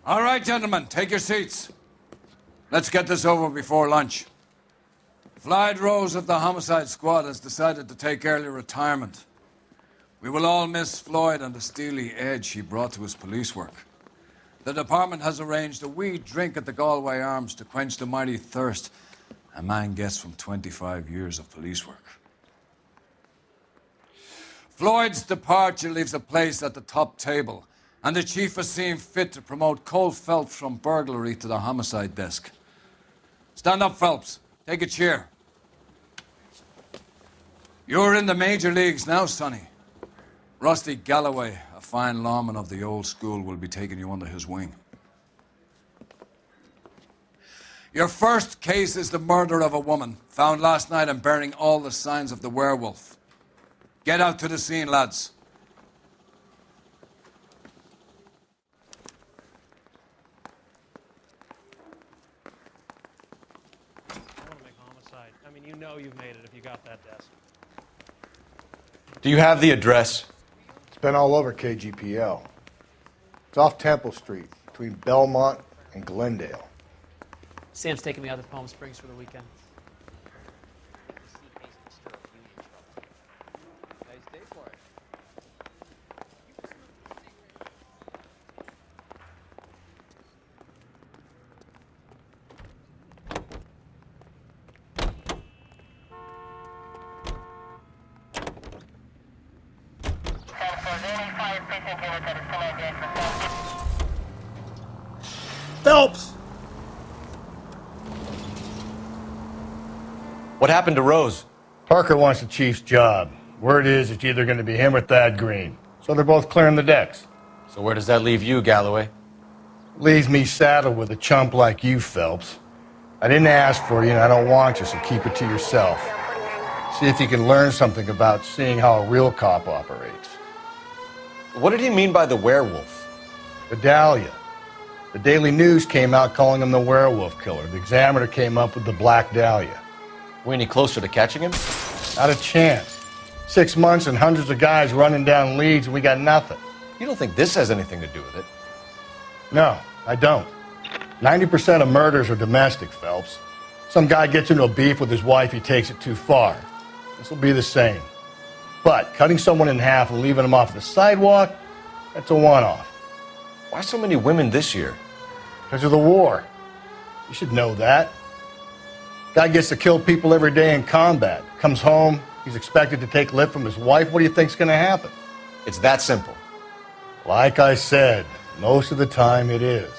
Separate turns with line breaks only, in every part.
All right, gentlemen, take your seats. Let's get this over before lunch. Floyd Rose of the Homicide Squad has decided to take early retirement. We will all miss Floyd and the steely edge he brought to his police work. The department has arranged a wee drink at the Galway Arms to quench the mighty thirst a man gets from 25 years of police work. Floyd's departure leaves a place at the top table, and the chief has seen fit to promote Cole Phelps from burglary to the homicide desk. Stand up, Phelps. Take a chair. You're in the major leagues now, Sonny. Rusty Galloway, a fine lawman of the old school, will be taking you under his wing. Your first case is the murder of a woman, found last night and bearing all the signs of the werewolf. Get out to the scene, lads.
I want to make homicide. I mean, you know you've made it if you got that desk.
Do you have the address?
It's been all over KGPL. It's off Temple Street, between Belmont and Glendale.
Sam's taking me out to Palm Springs for the weekend.
Phelps!
What happened to Rose?
Parker wants the chief's job. Word is it's either going to be him or Thad Green. So they're both clearing the decks.
So where does that leave you, Galloway?
Leaves me saddled with a chump like you, Phelps. I didn't ask for you and I don't want you, so keep it to yourself. See if you can learn something about seeing how a real cop operates.
What did he mean by the werewolf?
The Dahlia. The Daily News came out calling him the werewolf killer. The Examiner came up with the Black Dahlia.
We any closer to catching him?
Not a chance. 6 months and hundreds of guys running down leads and we got nothing.
You don't think this has anything to do with it?
No, I don't. 90% of murders are domestic, Phelps. Some guy gets into a beef with his wife, he takes it too far. This will be the same. But cutting someone in half and leaving them off the sidewalk, that's a one-off.
Why so many women this year?
Because of the war. You should know that. Guy gets to kill people every day in combat. Comes home, he's expected to take lip from his wife. What do you think's going to happen?
It's that simple.
Like I said, most of the time it is.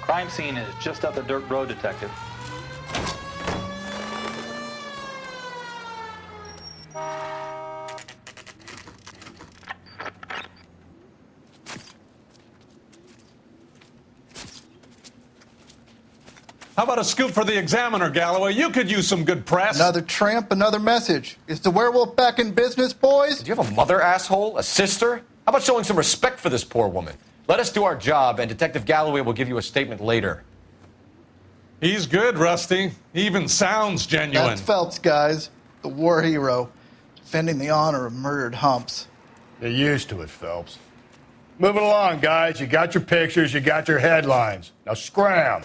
Crime scene is just up the dirt road, Detective.
How about a scoop for the Examiner, Galloway? You could use some good press.
Another tramp, another message. Is the werewolf back in business, boys?
Do you have a mother, asshole? A sister? How about showing some respect for this poor woman? Let us do our job, and Detective Galloway will give you a statement later.
He's good, Rusty. He even sounds genuine.
That's Phelps, guys. The war hero. Defending the honor of murdered humps.
You're used to it, Phelps. Moving along, guys. You got your pictures, you got your headlines. Now scram.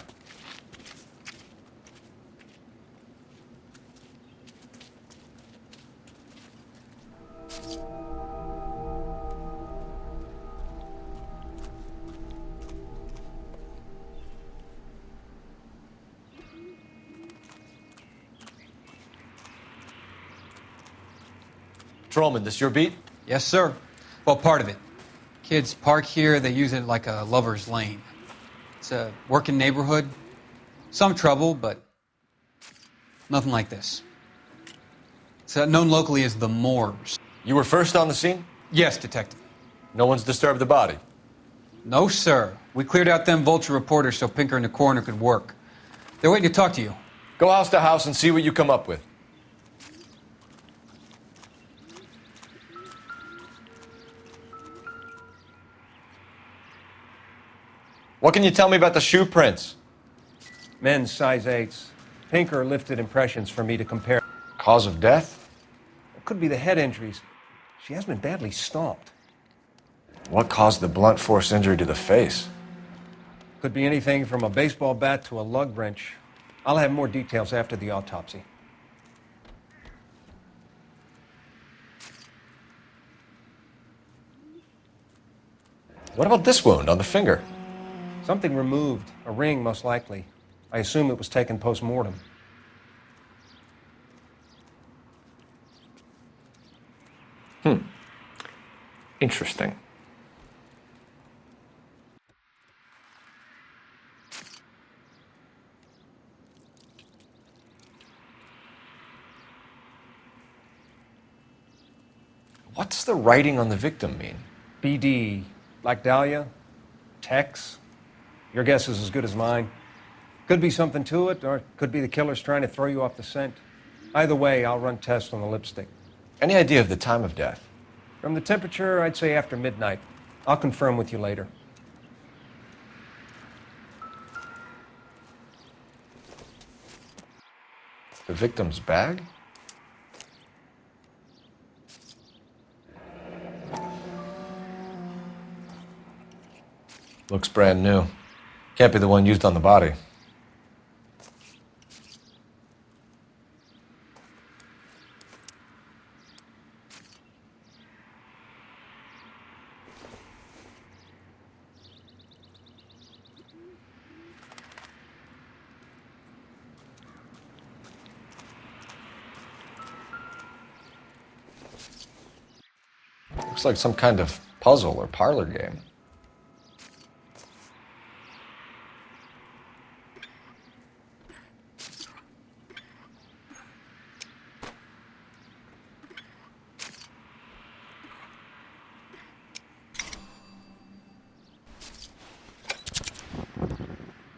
Patrolman, this your beat?
Yes, sir. Well, part of it. Kids park here, they use it like a lover's lane. It's a working neighborhood. Some trouble, but nothing like this. It's known locally as the Moors.
You were first on the scene?
Yes, Detective.
No one's disturbed the body?
No, sir. We cleared out them vulture reporters so Pinker and the coroner could work. They're waiting to talk to you.
Go house to house and see what you come up with. What can you tell me about the shoe prints?
Men's size 8s. Pink or lifted impressions for me to compare.
Cause of death?
It could be the head injuries. She has been badly stomped.
What caused the blunt force injury to the face?
Could be anything from a baseball bat to a lug wrench. I'll have more details after the autopsy.
What about this wound on the finger?
Something removed, a ring most likely. I assume it was taken post-mortem.
Interesting. What does the writing on the victim mean?
BD, like Dahlia, Tex. Your guess is as good as mine. Could be something to it, or it could be the killer's trying to throw you off the scent. Either way, I'll run tests on the lipstick.
Any idea of the time of death?
From the temperature, I'd say after midnight. I'll confirm with you later.
The victim's bag? Looks brand new. Can't be the one used on the body. Looks like some kind of puzzle or parlor game.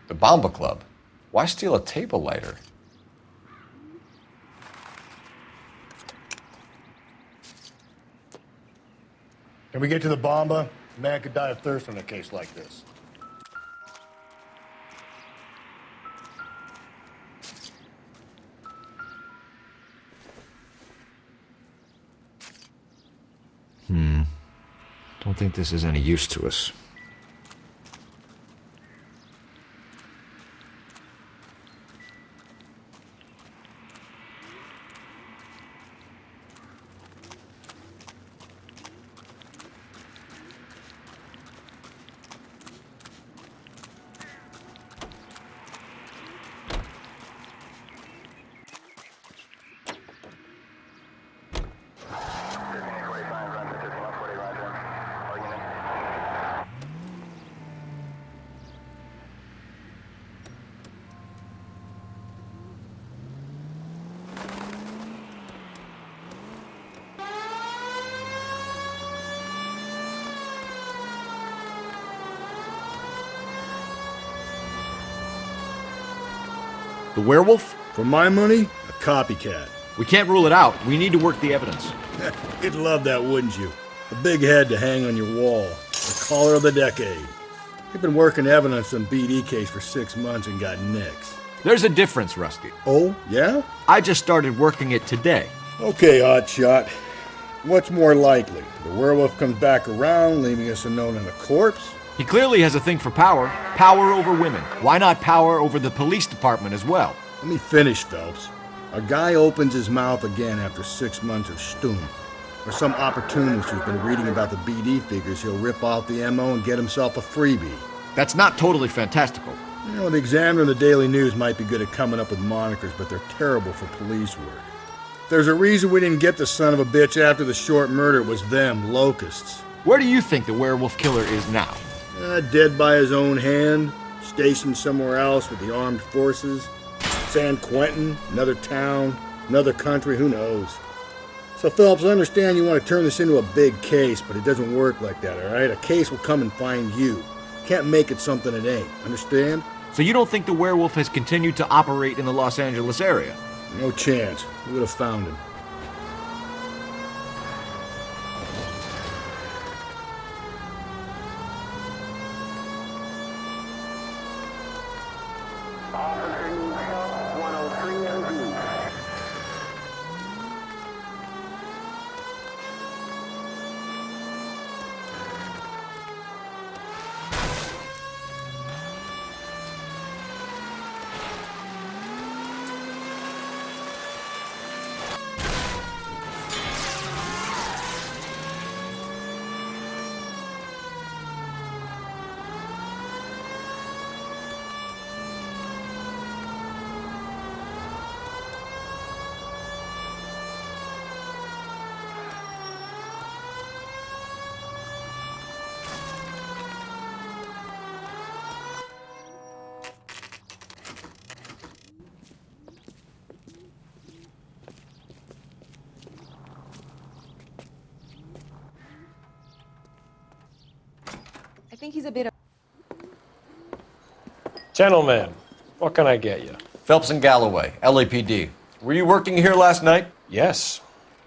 The Bomba Club. Why steal a table lighter?
Can we get to the Bomba? A man could die of thirst in a case like this.
Don't think this is any use to us.
The werewolf?
For my money, a copycat.
We can't rule it out. We need to work the evidence.
You'd love that, wouldn't you? A big head to hang on your wall. The caller of the decade. You've been working evidence on BD case for 6 months and got nicks.
There's a difference, Rusty.
Oh, yeah?
I just started working it today.
Okay, hotshot. What's more likely? The werewolf comes back around, leaving us unknown in a corpse?
He clearly has a thing for power. Power over women. Why not power over the police department as well?
Let me finish, Phelps. A guy opens his mouth again after 6 months of stoom. Or some opportunist who's been reading about the BD figures he'll rip off the MO and get himself a freebie.
That's not totally fantastical.
You know, the Examiner and the Daily News might be good at coming up with monikers, but they're terrible for police work. There's a reason we didn't get the son of a bitch after the short murder. It was them, locusts.
Where do you think the werewolf killer is now?
Dead by his own hand, stationed somewhere else with the armed forces. San Quentin, another town, another country, who knows? So, Phelps, I understand you want to turn this into a big case, but it doesn't work like that, all right? A case will come and find you. Can't make it something it ain't, understand?
So you don't think the werewolf has continued to operate in the Los Angeles area?
No chance. We would have found him.
Officer 103. think he's a bit of...
Gentlemen, what can I get you?
Phelps and Galloway, LAPD. Were you working here last night?
Yes.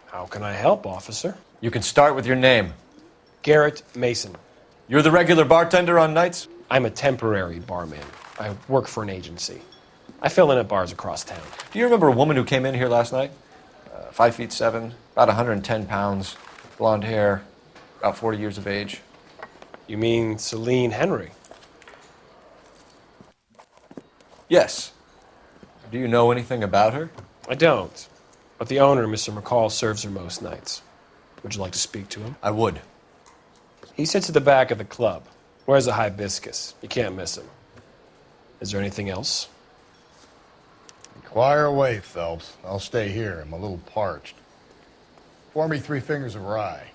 How can I help, officer?
You can start with your name.
Garrett Mason.
You're the regular bartender on nights?
I'm a temporary barman. I work for an agency. I fill in at bars across town.
Do you remember a woman who came in here last night? 5'7", about 110 pounds, blonde hair, about 40 years of age.
You mean Celine Henry?
Yes. Do you know anything about her?
I don't. But the owner, Mr. McCall, serves her most nights. Would you like to speak to him?
I would.
He sits at the back of the club. Wears a hibiscus. You can't miss him. Is there anything else?
Inquire away, Phelps. I'll stay here. I'm a little parched. Pour me 3 fingers of rye.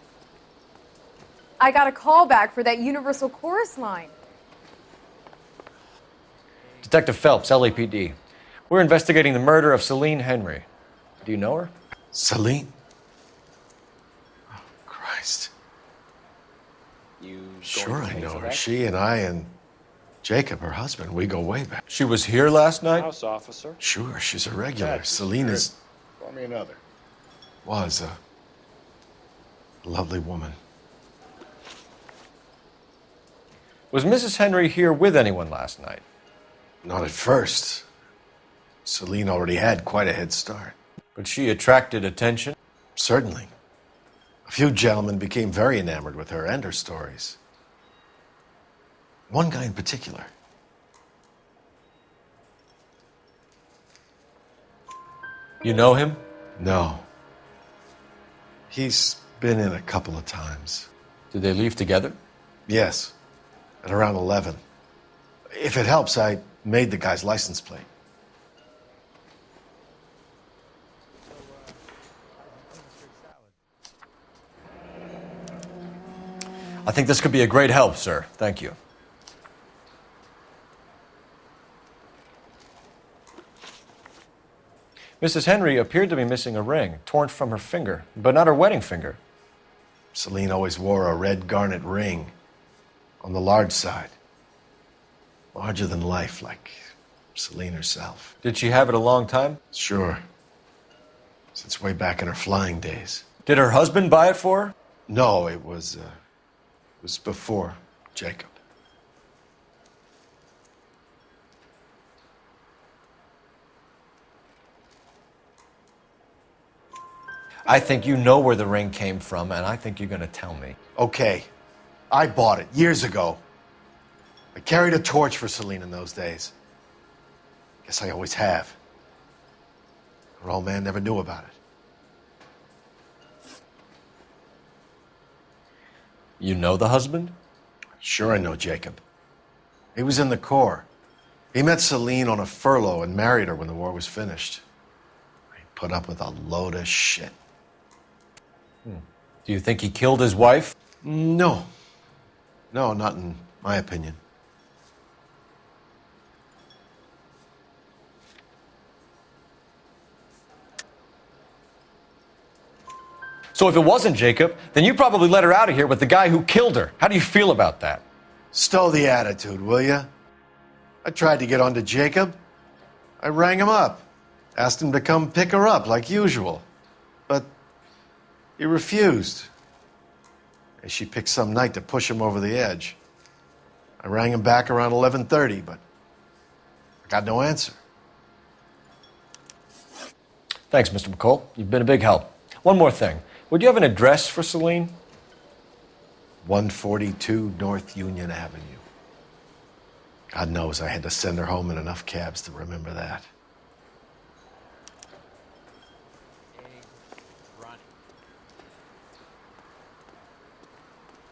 I got a call back for that Universal Chorus line.
Detective Phelps, LAPD. We're investigating the murder of Celine Henry. Do you know her?
Celine? Oh, Christ. Sure I know her. She and I and Jacob, her husband, we go way back.
She was here last night?
House officer.
Sure, she's a regular. Celine is...
Pour me another.
Was a lovely woman.
Was Mrs. Henry here with anyone last night?
Not at first. Celine already had quite a head start.
But she attracted attention?
Certainly. A few gentlemen became very enamored with her and her stories. One guy in particular.
You know him?
No. He's been in a couple of times.
Did they leave together?
Yes. At around 11. If it helps, I made the guy's license plate.
I think this could be a great help, sir. Thank you. Mrs. Henry appeared to be missing a ring, torn from her finger, but not her wedding finger.
Celine always wore a red garnet ring on the large side. Larger than life, like Celine herself.
Did she have it a long time?
Sure. Since way back in her flying days.
Did her husband buy it for her?
No, it was before Jacob.
I think you know where the ring came from, and I think you're going to tell me.
Okay. I bought it years ago. I carried a torch for Celine in those days. Guess I always have. Her old man never knew about it.
You know the husband?
Sure I know Jacob. He was in the Corps. He met Celine on a furlough and married her when the war was finished. He put up with a load of shit.
Do you think he killed his wife?
No. No, not in my opinion.
So if it wasn't Jacob, then you probably let her out of here with the guy who killed her. How do you feel about that?
Stow the attitude, will ya? I tried to get onto Jacob. I rang him up. Asked him to come pick her up like usual. But he refused. And she picked some night to push him over the edge. I rang him back around 11:30, but I got no answer.
Thanks, Mr. McCall. You've been a big help. One more thing. Would you have an address for Celine?
142 North Union Avenue. God knows I had to send her home in enough cabs to remember that.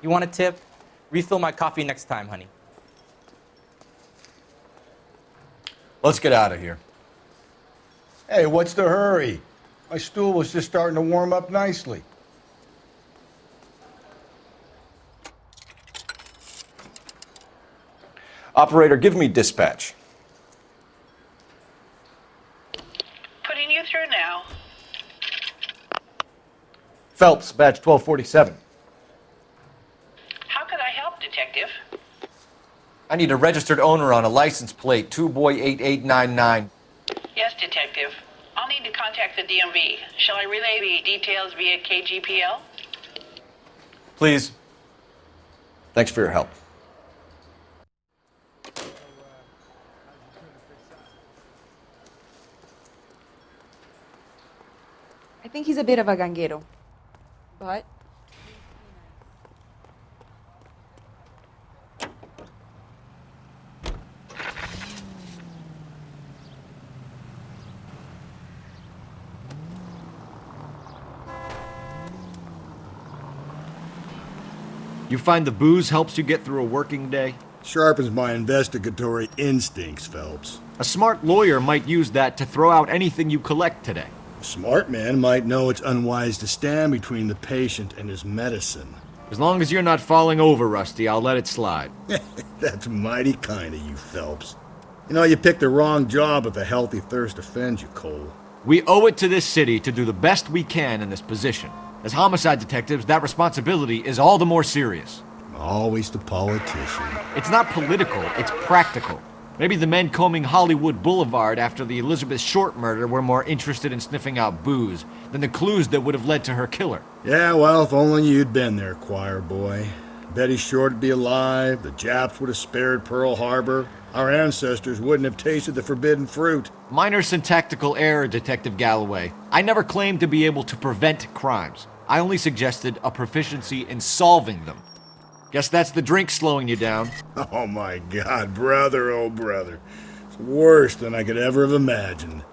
You want a tip? Refill my coffee next time, honey.
Let's get out of here.
Hey, what's the hurry? My stool was just starting to warm up nicely.
Operator, give me dispatch.
Putting you through now.
Phelps, badge 1247.
How could I help, Detective?
I need a registered owner on a license plate, 2boy8899.
Yes, Detective. I'll need to contact the DMV. Shall I relay the details via KGPL?
Please. Thanks for your help.
I think he's a bit of a ganguero. But
You find the booze helps you get through a working day?
Sharpens my investigatory instincts, Phelps.
A smart lawyer might use that to throw out anything you collect today.
A smart man might know it's unwise to stand between the patient and his medicine.
As long as you're not falling over, Rusty, I'll let it slide.
That's mighty kind of you, Phelps. You know, you picked the wrong job if a healthy thirst offends you, Cole.
We owe it to this city to do the best we can in this position. As homicide detectives, that responsibility is all the more serious.
Always the politician.
It's not political, it's practical. Maybe the men combing Hollywood Boulevard after the Elizabeth Short murder were more interested in sniffing out booze than the clues that would have led to her killer.
Yeah, well, if only you'd been there, choir boy. Betty Short would be alive, the Japs would have spared Pearl Harbor, our ancestors wouldn't have tasted the forbidden fruit.
Minor syntactical error, Detective Galloway. I never claimed to be able to prevent crimes. I only suggested a proficiency in solving them. Guess that's the drink slowing you down.
Oh my God, brother, oh brother. It's worse than I could ever have imagined.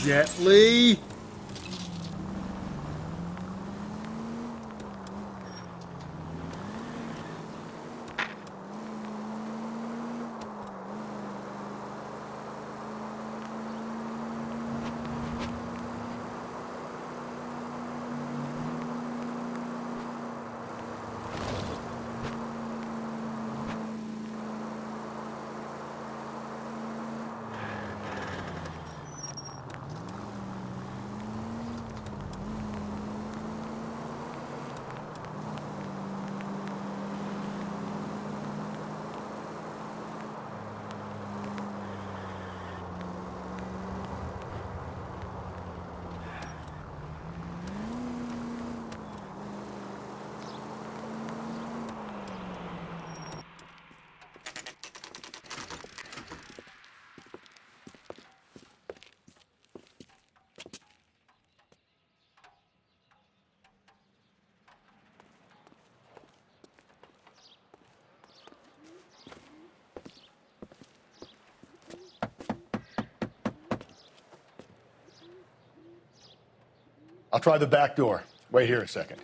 Gently. I'll try the back door. Wait here a second.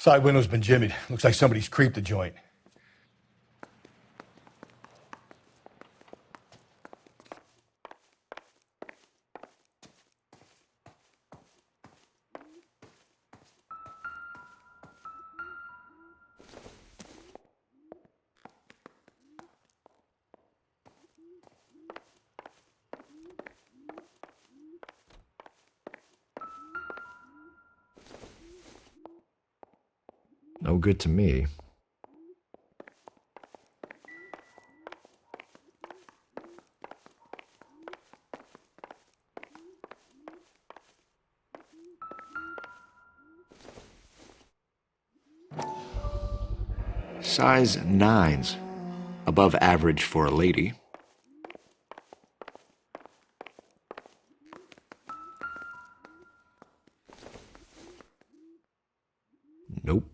Side window's been jimmied. Looks like somebody's creeped the joint.
No good to me. Size 9s. Above average for a lady. Nope.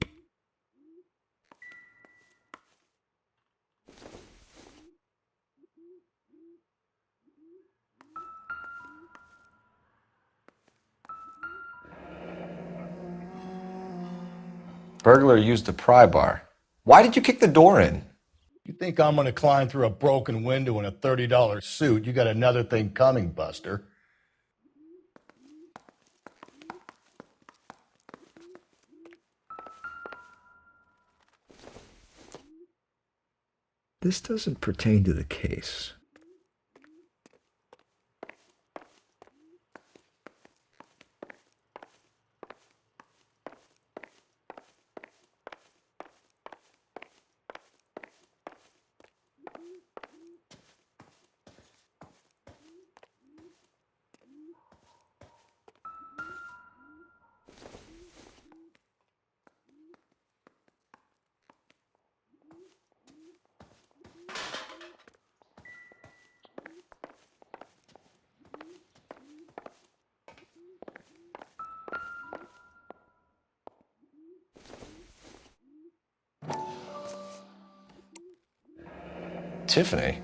Burglar used the pry bar. Why did you kick the door in?
You think I'm going to climb through a broken window in a $30 suit? You got another thing coming, Buster.
This doesn't pertain to the case.
Tiffany?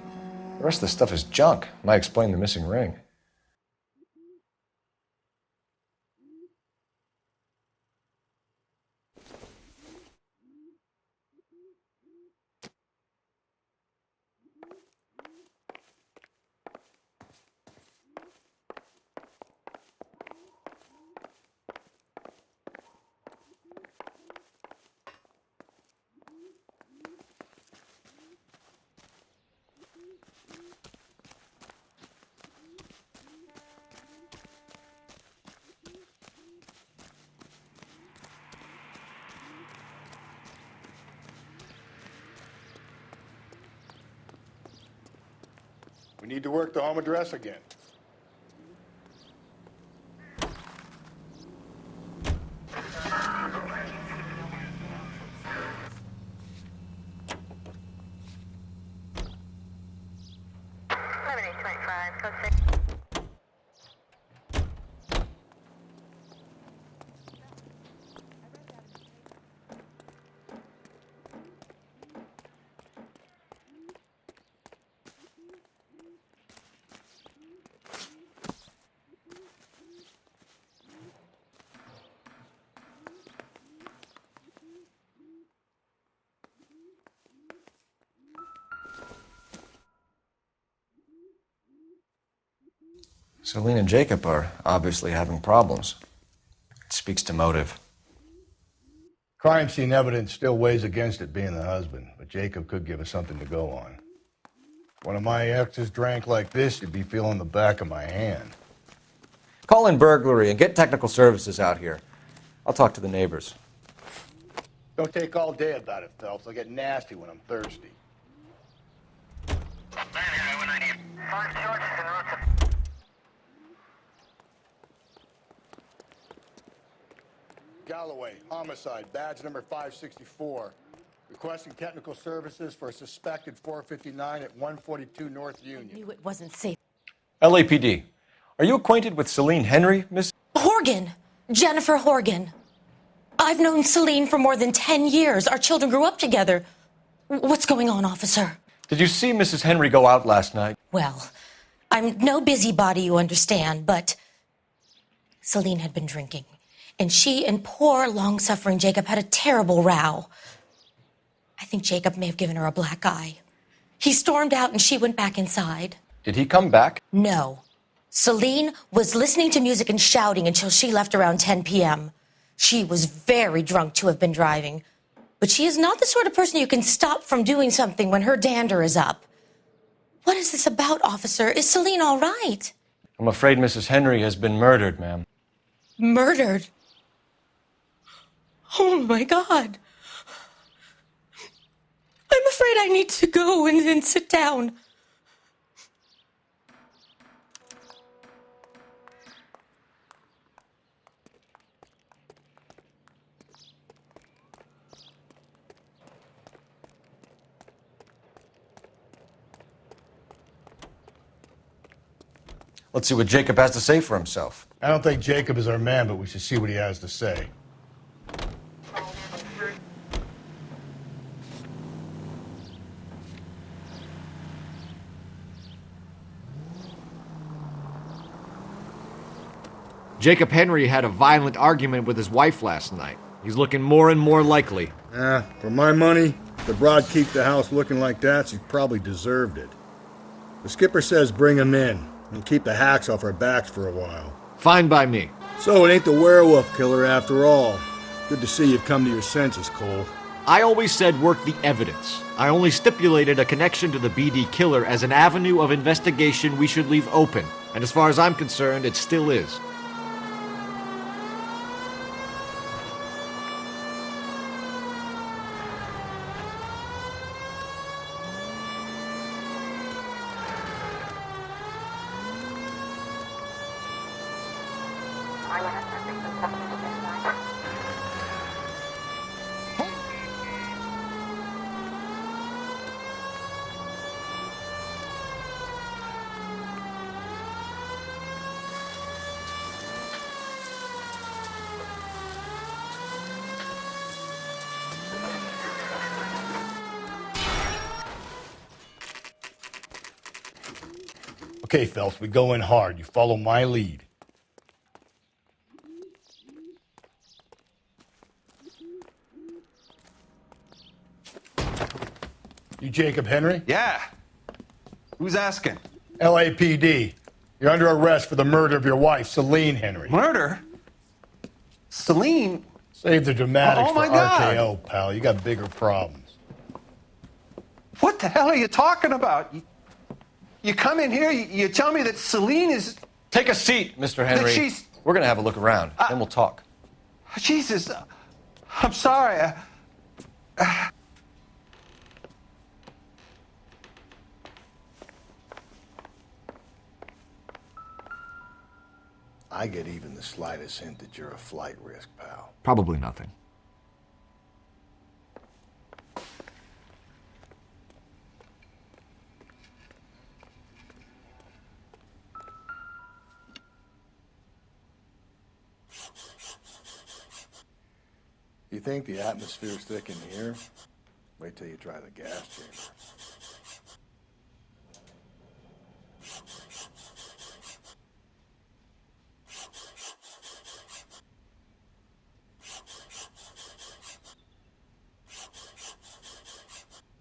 The rest of the stuff is junk. Might explain the missing ring.
We need to work the home address again.
Celine and Jacob are obviously having problems. It speaks to motive.
Crime scene evidence still weighs against it being the husband, but Jacob could give us something to go on. If one of my exes drank like this, you'd be feeling the back of my hand.
Call in burglary and get technical services out here. I'll talk to the neighbors.
Don't take all day about it, Phelps. I'll get nasty when I'm thirsty. Galloway, homicide, badge number 564. Requesting technical services for a suspected 459 at 142 North Union.
I knew it wasn't safe.
LAPD. Are you acquainted with Celine Henry, Miss?
Horgan! Jennifer Horgan. I've known Celine for more than 10 years. Our children grew up together. What's going on, officer?
Did you see Mrs. Henry go out last night?
Well, I'm no busybody, you understand, but Celine had been drinking. And she and poor, long-suffering Jacob had a terrible row. I think Jacob may have given her a black eye. He stormed out and she went back inside.
Did he come back?
No. Celine was listening to music and shouting until she left around 10 p.m. She was very drunk to have been driving. But she is not the sort of person you can stop from doing something when her dander is up. What is this about, officer? Is Celine all right?
I'm afraid Mrs. Henry has been murdered, ma'am.
Murdered? Oh, my God. I'm afraid I need to go and sit down.
Let's see what Jacob has to say for himself.
I don't think Jacob is our man, but we should see what he has to say.
Jacob Henry had a violent argument with his wife last night. He's looking more and more likely.
For my money, if the broad keeps the house looking like that, she's probably deserved it. The skipper says bring him in and keep the hacks off our backs for a while.
Fine by me.
So it ain't the werewolf killer after all. Good to see you've come to your senses, Cole.
I always said work the evidence. I only stipulated a connection to the BD killer as an avenue of investigation we should leave open. And as far as I'm concerned, it still is.
Okay, Phelps, we go in hard. You follow my lead. You Jacob Henry?
Yeah. Who's asking?
LAPD. You're under arrest for the murder of your wife, Celine Henry.
Murder? Celine?
Save the dramatics
Oh, my
for
God.
RKO, pal. You got bigger problems.
What the hell are you talking about? You come in here, you tell me that Celine is...
Take a seat, Mr. Henry.
That she's...
We're going to have a look around, then we'll talk.
Jesus, I'm sorry.
I get even the slightest hint that you're a flight risk, pal.
Probably nothing.
You think the atmosphere's thick in here? Wait till you try the gas chamber.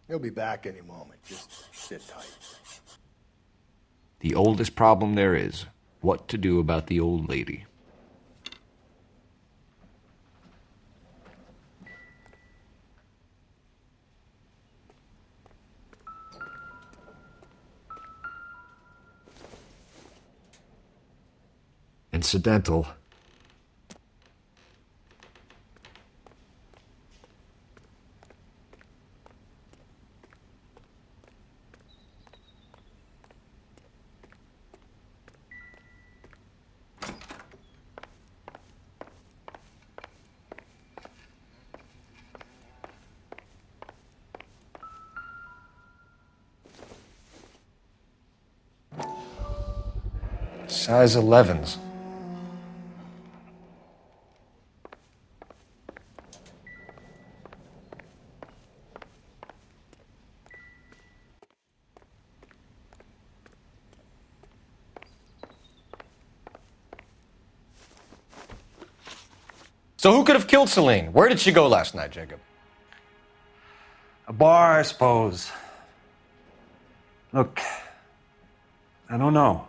He'll be back any moment. Just sit tight.
The oldest problem there is, what to do about the old lady. Incidental.
Size 11s. So who could have killed Celine? Where did she go last night, Jacob?
A bar, I suppose. Look, I don't know.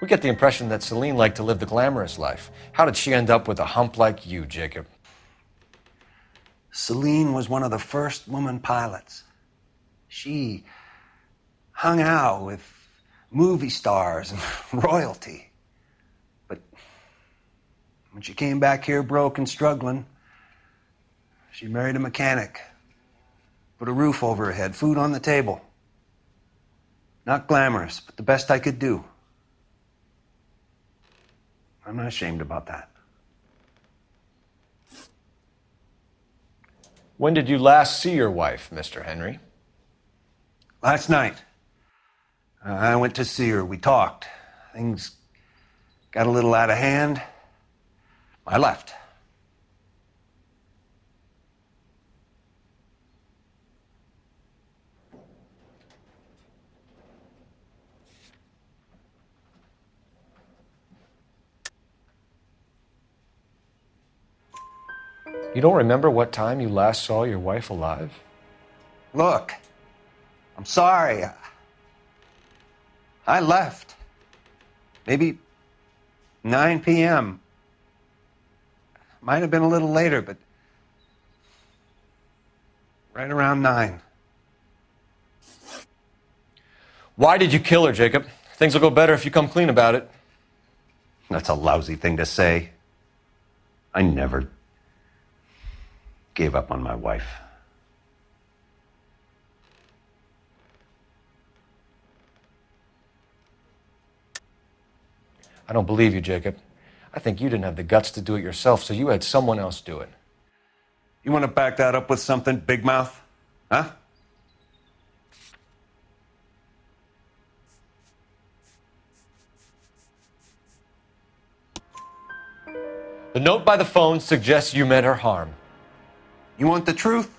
We get the impression that Celine liked to live the glamorous life. How did she end up with a hump like you, Jacob?
Celine was one of the first woman pilots. She hung out with movie stars and royalty. But when she came back here broke and struggling, she married a mechanic. Put a roof over her head, food on the table. Not glamorous, but the best I could do. I'm not ashamed about that.
When did you last see your wife, Mr. Henry?
Last night. I went to see her. We talked. Things got a little out of hand. I left.
You don't remember what time you last saw your wife alive?
Look, I'm sorry. I left. Maybe 9 p.m. Might have been a little later, but right around 9.
Why did you kill her, Jacob? Things will go better if you come clean about it.
That's a lousy thing to say. I never gave up on my wife.
I don't believe you, Jacob. I think you didn't have the guts to do it yourself, so you had someone else do it.
You want to back that up with something, Big Mouth? Huh?
The note by the phone suggests you meant her harm.
You want the truth?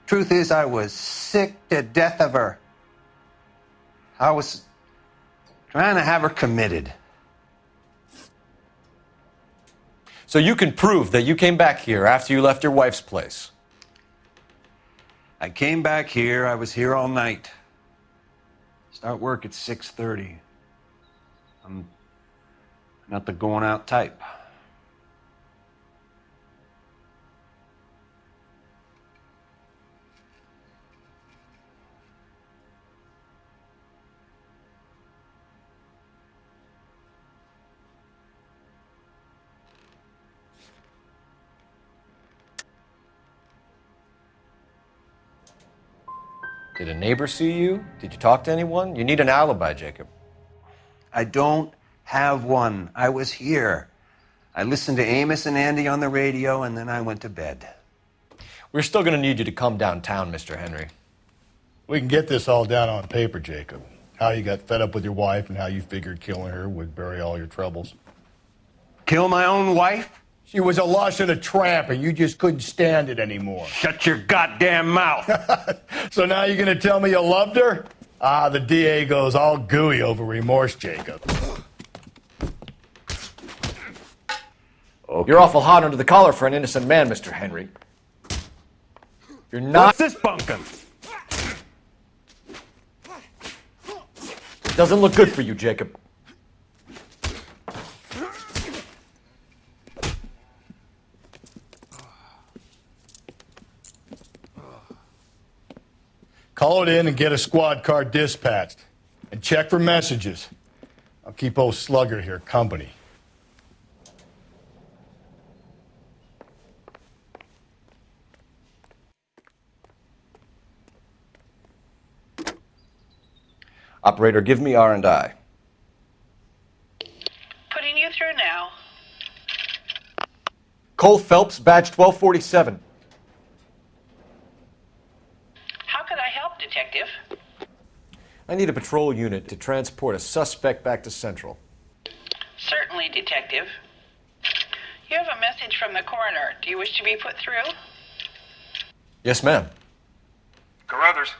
Truth is, I was sick to death of her. I was trying to have her committed.
So you can prove that you came back here after you left your wife's place.
I came back here. I was here all night. Start work at 6:30. I'm not the going out type.
Did a neighbor see you? Did you talk to anyone? You need an alibi, Jacob.
I don't have one. I was here. I listened to Amos and Andy on the radio, and then I went to bed.
We're still going to need you to come downtown, Mr. Henry.
We can get this all down on paper, Jacob. How you got fed up with your wife and how you figured killing her would bury all your troubles.
Kill my own wife?
She was a lush and a tramp, and you just couldn't stand it anymore.
Shut your goddamn mouth.
So now you're going to tell me you loved her? Ah, the DA goes all gooey over remorse, Jacob.
Okay. You're awful hot under the collar for an innocent man, Mr. Henry. You're not...
What's this bunkum?
It doesn't look good for you, Jacob.
Call it in and get a squad car dispatched. And check for messages. I'll keep old Slugger here company.
Operator, give me R&I.
Putting you through now.
Cole Phelps, badge 1247.
How could I help, Detective?
I need a patrol unit to transport a suspect back to Central.
Certainly, Detective. You have a message from the coroner. Do you wish to be put through?
Yes, ma'am.
Carruthers,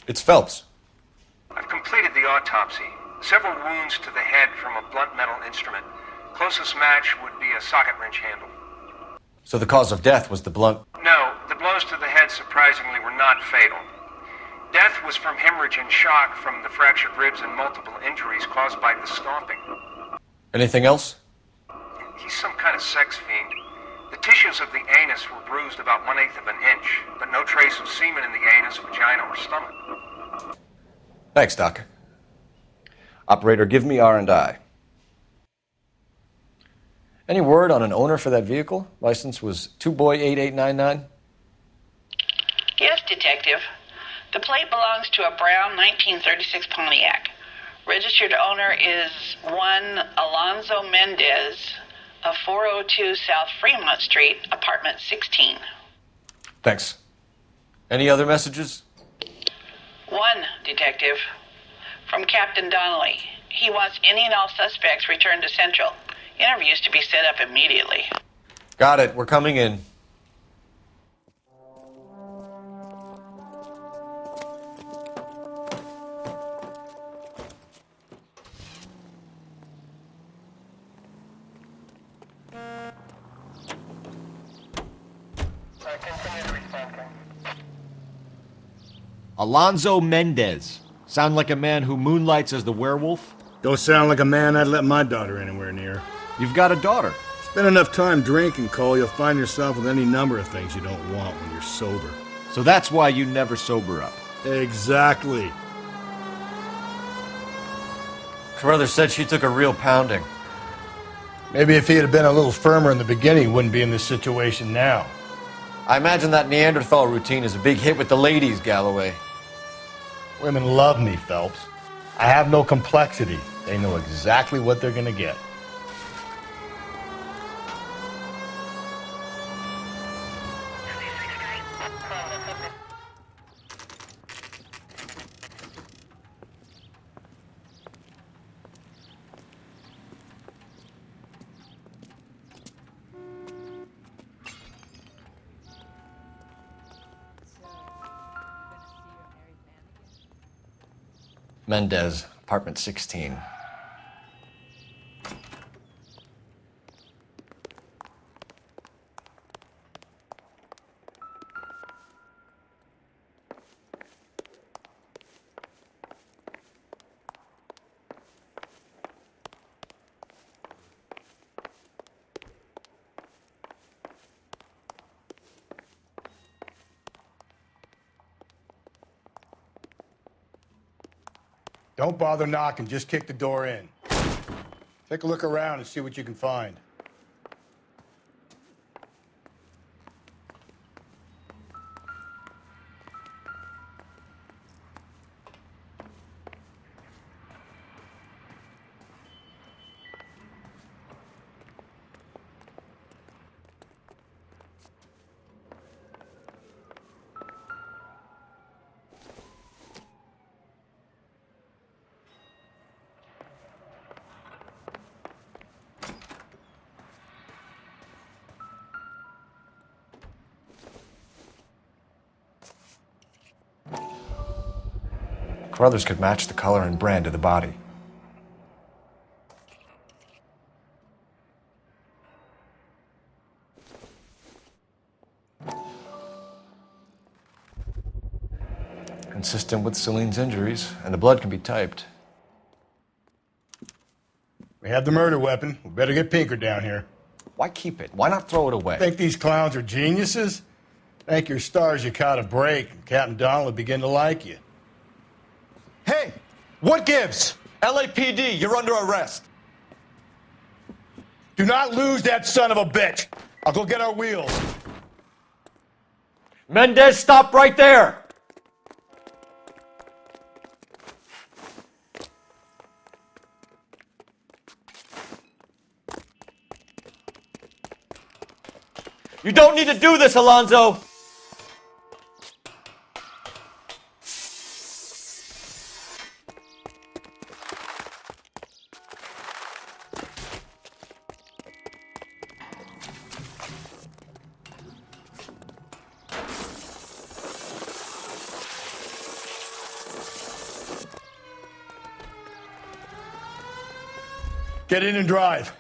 It's Phelps.
I've completed the autopsy. Several wounds to the head from a blunt metal instrument. Closest match would be a socket wrench handle.
So the cause of death was the blunt...
No, the blows to the head surprisingly were not fatal. Death was from hemorrhage and shock from the fractured ribs and multiple injuries caused by the stomping.
Anything else?
He's some kind of sex fiend. The tissues of the anus were bruised about 1/8 of an inch, but no trace of semen in the anus, vagina, or stomach.
Thanks, Doc. Operator, give me R&I. Any word on an owner for that vehicle? License was 2boy8899.
Yes, Detective. The plate belongs to a brown 1936 Pontiac. Registered owner is one Alonzo Mendez of 402 South Fremont Street, apartment 16.
Thanks. Any other messages?
One, Detective. From Captain Donnelly. He wants any and all suspects returned to Central. Interviews to be set up immediately.
Got it. We're coming in.
Alonzo Mendez. Sound like a man who moonlights as the werewolf?
Don't sound like a man I'd let my daughter anywhere near.
You've got a daughter.
Spend enough time drinking, Cole, you'll find yourself with any number of things you don't want when you're sober.
So that's why you never sober up.
Exactly.
Carruthers said she took a real pounding.
Maybe if he had been a little firmer in the beginning, he wouldn't be in this situation now.
I imagine that Neanderthal routine is a big hit with the ladies, Galloway.
Women love me, Phelps. I have no complexity. They know exactly what they're gonna get.
Mendez, apartment 16.
Don't bother knocking, just kick the door in. Take a look around and see what you can find.
Carruthers could match the color and brand of the body. Consistent with Celine's injuries, and the blood can be typed.
We have the murder weapon. We better get Pinker down here.
Why keep it? Why not throw it away?
Think these clowns are geniuses? Thank your stars you caught a break, and Captain Donald will begin to like you.
Hey! What gives? LAPD, you're under arrest.
Do not lose that son of a bitch. I'll go get our wheels.
Mendez, stop right there! You don't need to do this, Alonzo!
Get in and drive.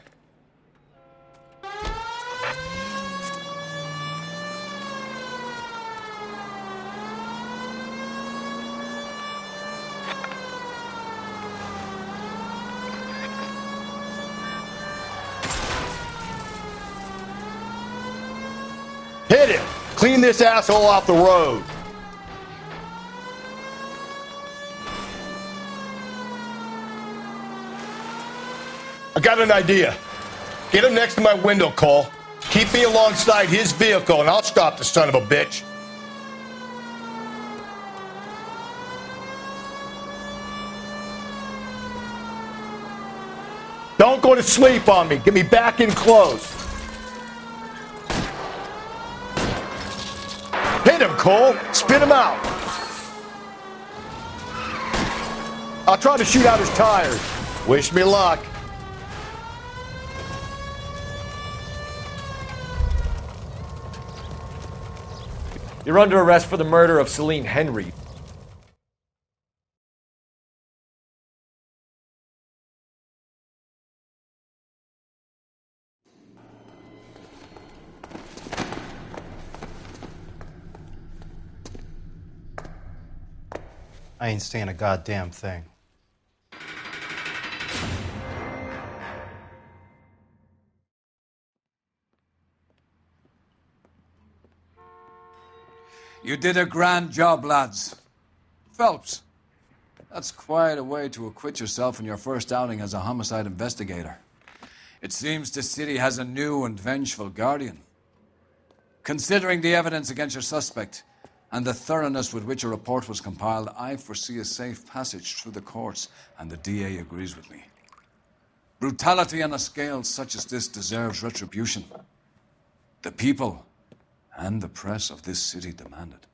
Hit him! Clean this asshole off the road. I got an idea. Get him next to my window, Cole. Keep me alongside his vehicle, and I'll stop the son of a bitch. Don't go to sleep on me. Get me back in close. Hit him, Cole. Spit him out. I'll try to shoot out his tires. Wish me luck.
You're under arrest for the murder of Celine Henry.
I ain't saying a goddamn thing.
You did a grand job, lads. Phelps, that's quite a way to acquit yourself in your first outing as a homicide investigator. It seems the city has a new and vengeful guardian. Considering the evidence against your suspect and the thoroughness with which a report was compiled, I foresee a safe passage through the courts, and the DA agrees with me. Brutality on a scale such as this deserves retribution. The people and the press of this city demand it.